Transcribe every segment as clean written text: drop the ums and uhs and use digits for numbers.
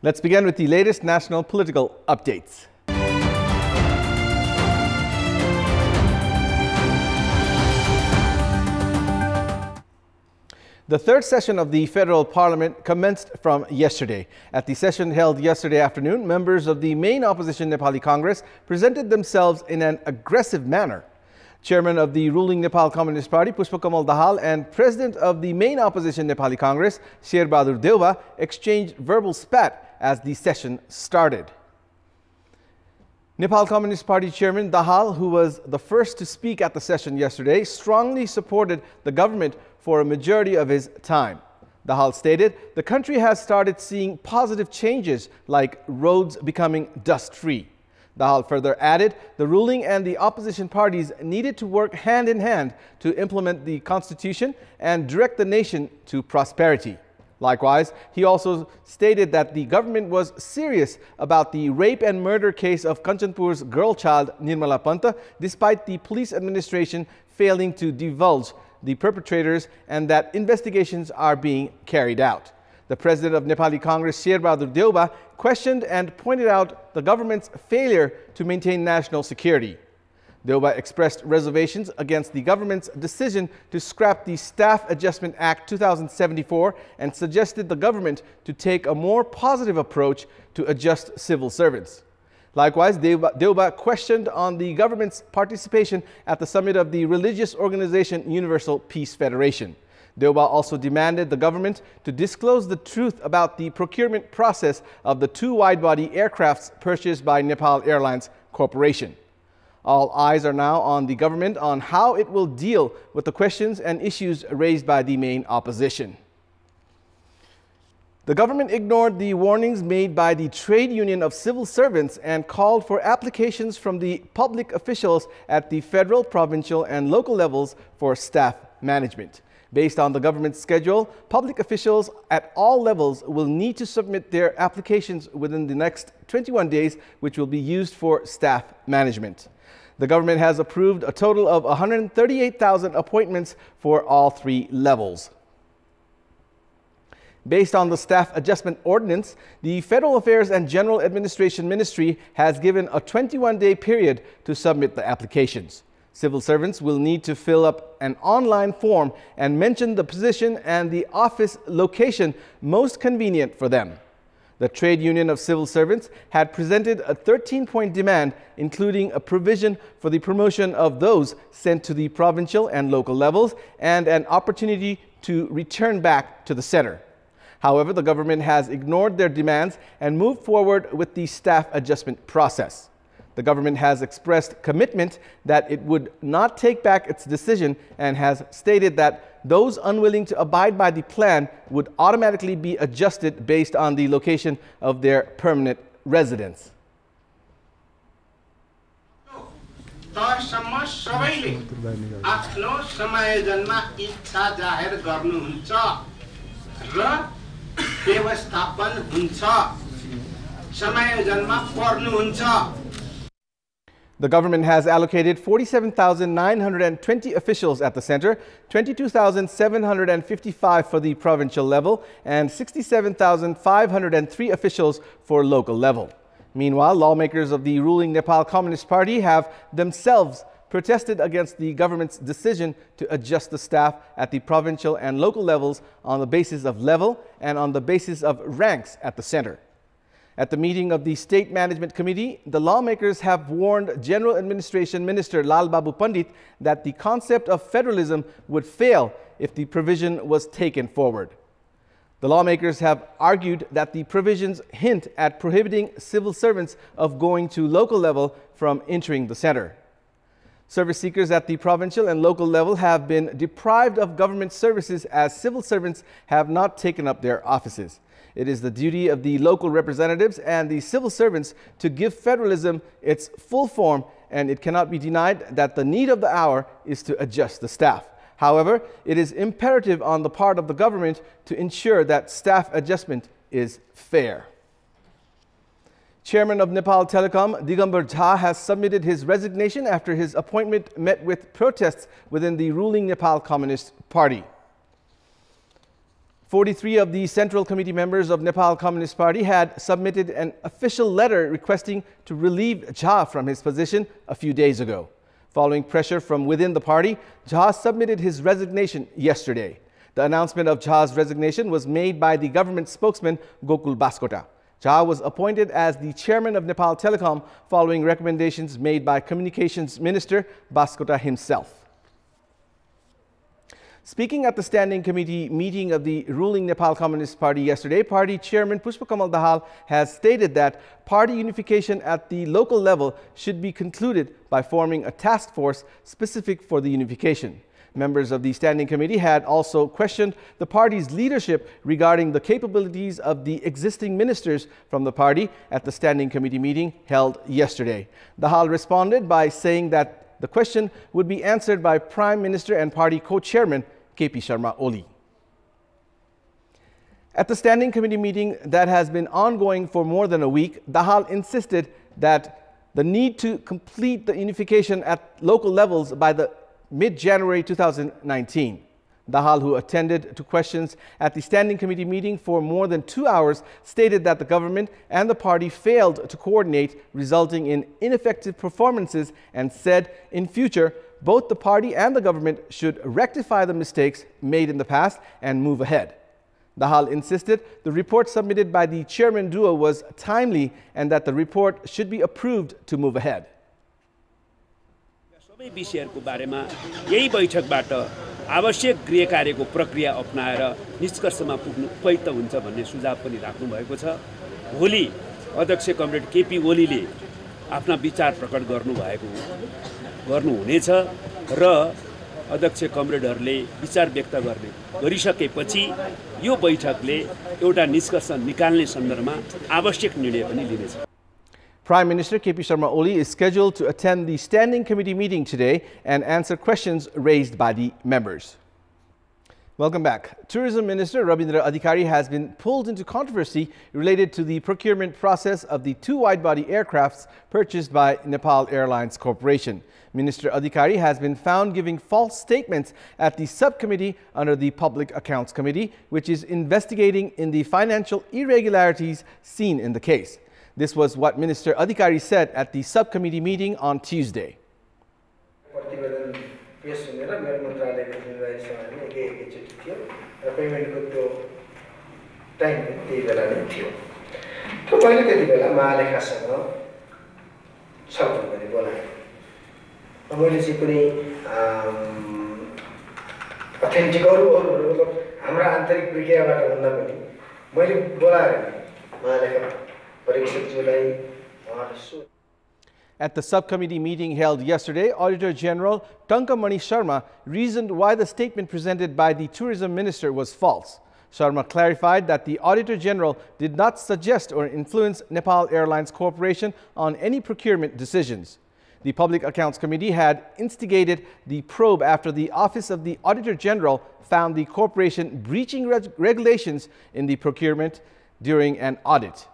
Let's begin with the latest national political updates. The third session of the Federal Parliament commenced from yesterday. At the session held yesterday afternoon, members of the main opposition Nepali Congress presented themselves in an aggressive manner. Chairman of the ruling Nepal Communist Party, Pushpakamal Dahal, and President of the main opposition Nepali Congress, Sherbahadur Deuba, exchanged verbal spat as the session started. Nepal Communist Party Chairman Dahal, who was the first to speak at the session yesterday, strongly supported the government for a majority of his time. Dahal stated, the country has started seeing positive changes like roads becoming dust-free. Dahal further added, the ruling and the opposition parties needed to work hand in hand to implement the constitution and direct the nation to prosperity. Likewise, he also stated that the government was serious about the rape and murder case of Kanchanpur's girl child Nirmala Panta, despite the police administration failing to divulge the perpetrators and that investigations are being carried out. The president of Nepali Congress, Sherbahadur Deuba, questioned and pointed out the government's failure to maintain national security. Deuba expressed reservations against the government's decision to scrap the Staff Adjustment Act 2074 and suggested the government to take a more positive approach to adjust civil servants. Likewise, Deuba questioned on the government's participation at the summit of the religious organization Universal Peace Federation. Deuba also demanded the government to disclose the truth about the procurement process of the two wide-body aircrafts purchased by Nepal Airlines Corporation. All eyes are now on the government on how it will deal with the questions and issues raised by the main opposition. The government ignored the warnings made by the Trade Union of Civil Servants and called for applications from the public officials at the federal, provincial, and local levels for staff management. Based on the government's schedule, public officials at all levels will need to submit their applications within the next 21 days, which will be used for staff management. The government has approved a total of 138,000 appointments for all three levels. Based on the Staff Adjustment Ordinance, the Federal Affairs and General Administration Ministry has given a 21-day period to submit the applications. Civil servants will need to fill up an online form and mention the position and the office location most convenient for them. The Trade Union of Civil Servants had presented a 13-point demand, including a provision for the promotion of those sent to the provincial and local levels and an opportunity to return back to the center. However, the government has ignored their demands and moved forward with the staff adjustment process. The government has expressed commitment that it would not take back its decision and has stated that those unwilling to abide by the plan would automatically be adjusted based on the location of their permanent residence. The government has allocated 47,920 officials at the center, 22,755 for the provincial level, and 67,503 officials for local level. Meanwhile, lawmakers of the ruling Nepal Communist Party have themselves protested against the government's decision to adjust the staff at the provincial and local levels on the basis of level and on the basis of ranks at the center. At the meeting of the State Management Committee, the lawmakers have warned General Administration Minister Lal Babu Pandit that the concept of federalism would fail if the provision was taken forward. The lawmakers have argued that the provisions hint at prohibiting civil servants of going to local level from entering the center. Service seekers at the provincial and local level have been deprived of government services as civil servants have not taken up their offices. It is the duty of the local representatives and the civil servants to give federalism its full form, and it cannot be denied that the need of the hour is to adjust the staff. However, it is imperative on the part of the government to ensure that staff adjustment is fair. Chairman of Nepal Telecom, Digambar Jha, has submitted his resignation after his appointment met with protests within the ruling Nepal Communist Party. 43 of the Central Committee members of Nepal Communist Party had submitted an official letter requesting to relieve Jha from his position a few days ago. Following pressure from within the party, Jha submitted his resignation yesterday. The announcement of Jha's resignation was made by the government spokesman Gokul Baskota. Jha was appointed as the chairman of Nepal Telecom following recommendations made by Communications Minister Baskota himself. Speaking at the Standing Committee meeting of the ruling Nepal Communist Party yesterday, party chairman Pushpakamal Dahal has stated that party unification at the local level should be concluded by forming a task force specific for the unification. Members of the Standing Committee had also questioned the party's leadership regarding the capabilities of the existing ministers from the party at the Standing Committee meeting held yesterday. Dahal responded by saying that the question would be answered by Prime Minister and party co-chairman KP Sharma Oli. At the Standing Committee meeting that has been ongoing for more than a week, Dahal insisted that the need to complete the unification at local levels by the mid-January 2019. Dahal, who attended to questions at the Standing Committee meeting for more than 2 hours, stated that the government and the party failed to coordinate, resulting in ineffective performances, and said in future both the party and the government should rectify the mistakes made in the past and move ahead. Dahal insisted the report submitted by the chairman duo was timely and that the report should be approved to move ahead. सबै विषयहरुको बारेमा यही बैठकबाट आवश्यक गृह कार्यको प्रक्रिया अपनाएर निष्कर्षमा पुग्नु उपयुक्त हुन्छ भन्ने सुझाव पनि राख्नु भएको छ। भोलि अध्यक्ष कमरेड केपी ओलीले आफ्ना विचार प्रकट गर्नुहुनेछ र अध्यक्ष कमरेडहरूले विचार व्यक्त गरिसकेपछि यो बैठकले एउटा निष्कर्ष निकाल्ने सन्दर्भमा आवश्यक निर्णय पनि लिनेछ। Prime Minister KP Sharma Oli is scheduled to attend the Standing Committee meeting today and answer questions raised by the members. Welcome back. Tourism Minister Rabindra Adhikari has been pulled into controversy related to the procurement process of the 2 wide-body aircrafts purchased by Nepal Airlines Corporation. Minister Adhikari has been found giving false statements at the subcommittee under the Public Accounts Committee, which is investigating in the financial irregularities seen in the case. This was what Minister Adhikari said at the subcommittee meeting on Tuesday. At the subcommittee meeting held yesterday, Auditor General Tankamani Sharma reasoned why the statement presented by the Tourism Minister was false. Sharma clarified that the Auditor General did not suggest or influence Nepal Airlines Corporation on any procurement decisions. The Public Accounts Committee had instigated the probe after the Office of the Auditor General found the corporation breaching regulations in the procurement during an audit.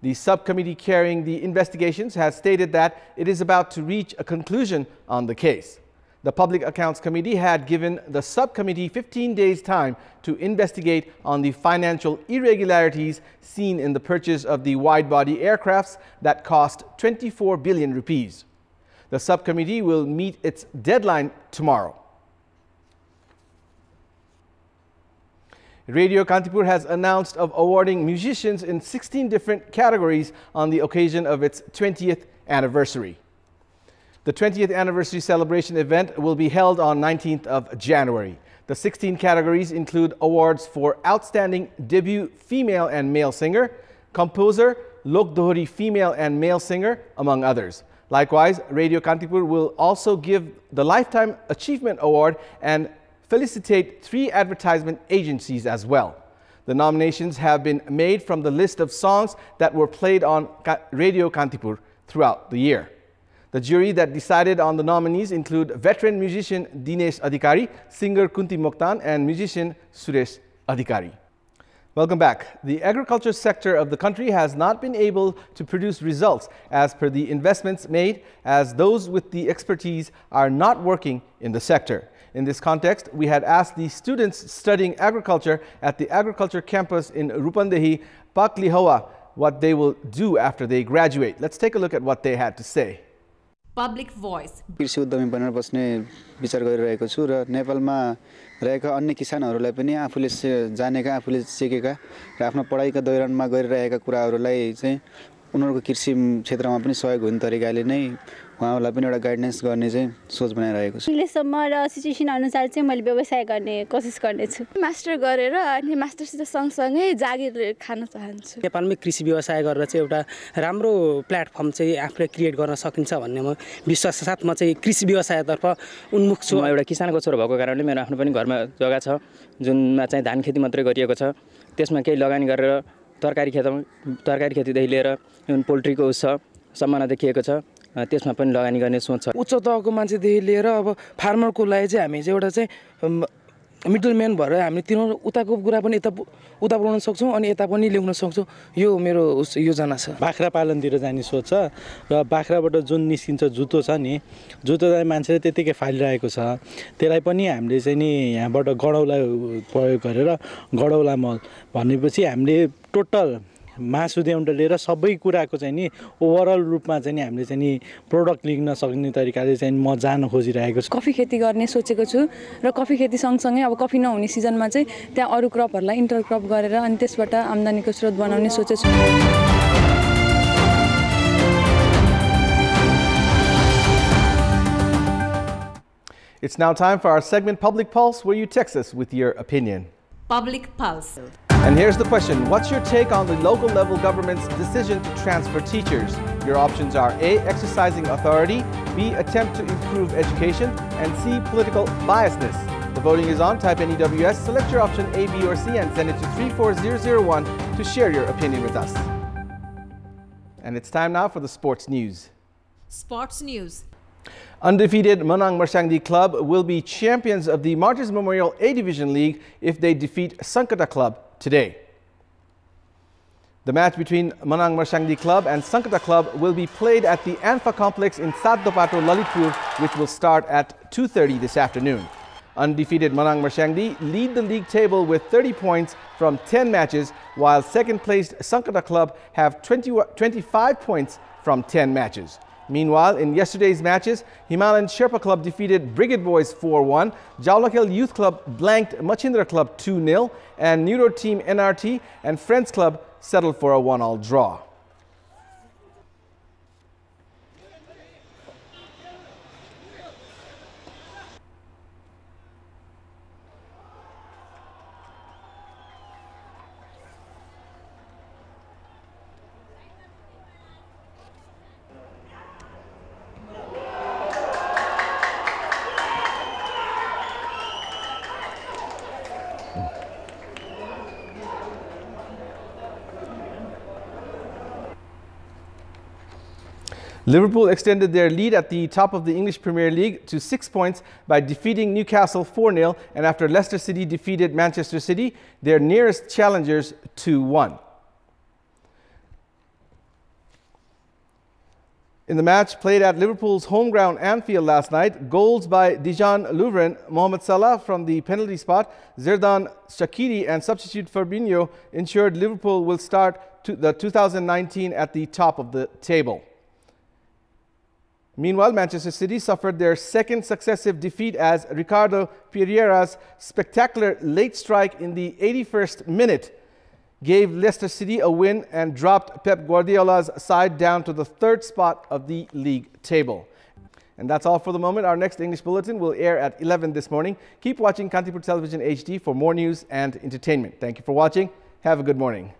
The subcommittee carrying the investigations has stated that it is about to reach a conclusion on the case. The Public Accounts Committee had given the subcommittee 15 days' time to investigate on the financial irregularities seen in the purchase of the wide-body aircrafts that cost 24 billion rupees. The subcommittee will meet its deadline tomorrow. Radio Kantipur has announced of awarding musicians in 16 different categories on the occasion of its 20th anniversary. The 20th anniversary celebration event will be held on 19th of January. The 16 categories include awards for Outstanding Debut Female and Male Singer, Composer, Lok Dohri Female and Male Singer, among others. Likewise, Radio Kantipur will also give the Lifetime Achievement Award and felicitate 3 advertisement agencies as well. The nominations have been made from the list of songs that were played on Radio Kantipur throughout the year. The jury that decided on the nominees include veteran musician Dinesh Adhikari, singer Kunti Mokhtan, and musician Suresh Adhikari. Welcome back. The agriculture sector of the country has not been able to produce results as per the investments made, as those with the expertise are not working in the sector. In this context, we had asked the students studying agriculture at the agriculture campus in Rupandehi, Paklihawa, what they will do after they graduate. Let's take a look at what they had to say. Public voice. कृषि उद्यमी बनेर बस्ने विचार गरिरहेको छु र नेपालमा रहेका अन्य किसानहरूलाई पनि आफूले जानेका आफूले सिकेका र आफ्नो पढाइका दौरानमा गरिरहेका कुराहरूलाई चाहिँ उनीहरुको कृषि क्षेत्रमा पनि सहयोग हुने तरिकाले नै उहाँहरूलाई पनि एउटा गाइडेन्स गर्ने चाहिँ सोच बनाइरहेको छु। अहिलेसम्म र सिचुएसन अनुसार चाहिँ मैले व्यवसाय गर्ने कोसिस गर्नेछु। मास्टर गरेर अनि मास्टरसित सँगसँगै जागिर खान चाहन्छु। नेपालमै कृषि व्यवसाय गरेर चाहिँ एउटा राम्रो प्लेटफर्म चाहिँ आफूले क्रिएट गर्न सकिन्छ भन्ने म विश्वास साथ म चाहिँ कृषि व्यवसायतर्फ उन्मुख छु। म एउटा किसानको छोरो भएको कारणले मेरो आफ्नो पनि घरमा जग्गा छ जुनमा चाहिँ धान खेती मात्रै गरिएको छ। त्यसमा केही लगानी गरेर तरकारी खेतीदेखि लिएर पोल्ट्रीको सम्भावना देखिएको छ। त्यसमा पनि लगानी गर्ने सोच छ। उच्च तहको मान्छेदेखि लिएर अब फार्मरको लागि चाहिँ हामी चाहिँ एउटा चाहिँ मिडलम्यान भएर हामी तिनीहरू उताको कुरा पनि उता पुर्याउन सक्छौँ अनि यता पनि ल्याउन सक्छौँ। यो मेरो योजना छ। बाख्रा पालनतिर जाने सोच छ र बाख्राबाट जुन निस्किन्छ जुत्तो छ नि, जुत्तो चाहिँ मान्छेले त्यतिकै फालिरहेको छ। त्यसलाई पनि हामीले चाहिँ नि यहाँबाट गडौला प्रयोग गरेर गडौला मल भनेपछि हामीले टोटल मासुदेखि लिएर सबै कुराको चाहिँ नि ओभरअल रूपमा चाहिँ नि हामीले चाहिँ नि प्रोडक्ट लिन सक्ने तरिकाले चाहिँ म जान खोजिरहेको छु। कफी खेती गर्ने सोचेको छु र कफी खेती सँगसँगै अब कफी नहुने सिजनमा चाहिँ त्यहाँ अरू क्रपहरूलाई इन्टरक्रप गरेर अनि त्यसबाट आम्दानीको स्रोत बनाउने सोचेको छु। It's now time for our segment Public Pulse, where you text us with your opinion. Public Pulse. And here's the question. What's your take on the local level government's decision to transfer teachers? Your options are A, exercising authority, B, attempt to improve education, and C, political biasness. The voting is on. Type NEWS, select your option A, B, or C, and send it to 34001 to share your opinion with us. And it's time now for the sports news. Sports news. Undefeated Manang Marsyangdi Club will be champions of the Martyrs Memorial A Division League if they defeat Sankata Club today. The match between Manang Marsyangdi Club and Sankata Club will be played at the Anfa Complex in Saddopato, Lalitpur, which will start at 2:30 this afternoon. Undefeated Manang Marsyangdi lead the league table with 30 points from 10 matches, while second-placed Sankata Club have 25 points from 10 matches. Meanwhile, in yesterday's matches, Himalayan Sherpa Club defeated Brigade Boys 4-1, Jaulakhel Youth Club blanked Machindra Club 2-0, and Neuro Team NRT and Friends Club settled for a 1-all draw. Liverpool extended their lead at the top of the English Premier League to 6 points by defeating Newcastle 4-0, and after Leicester City defeated Manchester City, their nearest challengers, 2-1. In the match played at Liverpool's home ground Anfield last night, goals by Dejan Lovren, Mohamed Salah from the penalty spot, Xherdan Shaqiri and substitute Fabinho ensured Liverpool will start the 2019 at the top of the table. Meanwhile, Manchester City suffered their second successive defeat as Ricardo Pereira's spectacular late strike in the 81st minute gave Leicester City a win and dropped Pep Guardiola's side down to the third spot of the league table. And that's all for the moment. Our next English bulletin will air at 11 this morning. Keep watching Kantipur Television HD for more news and entertainment. Thank you for watching. Have a good morning.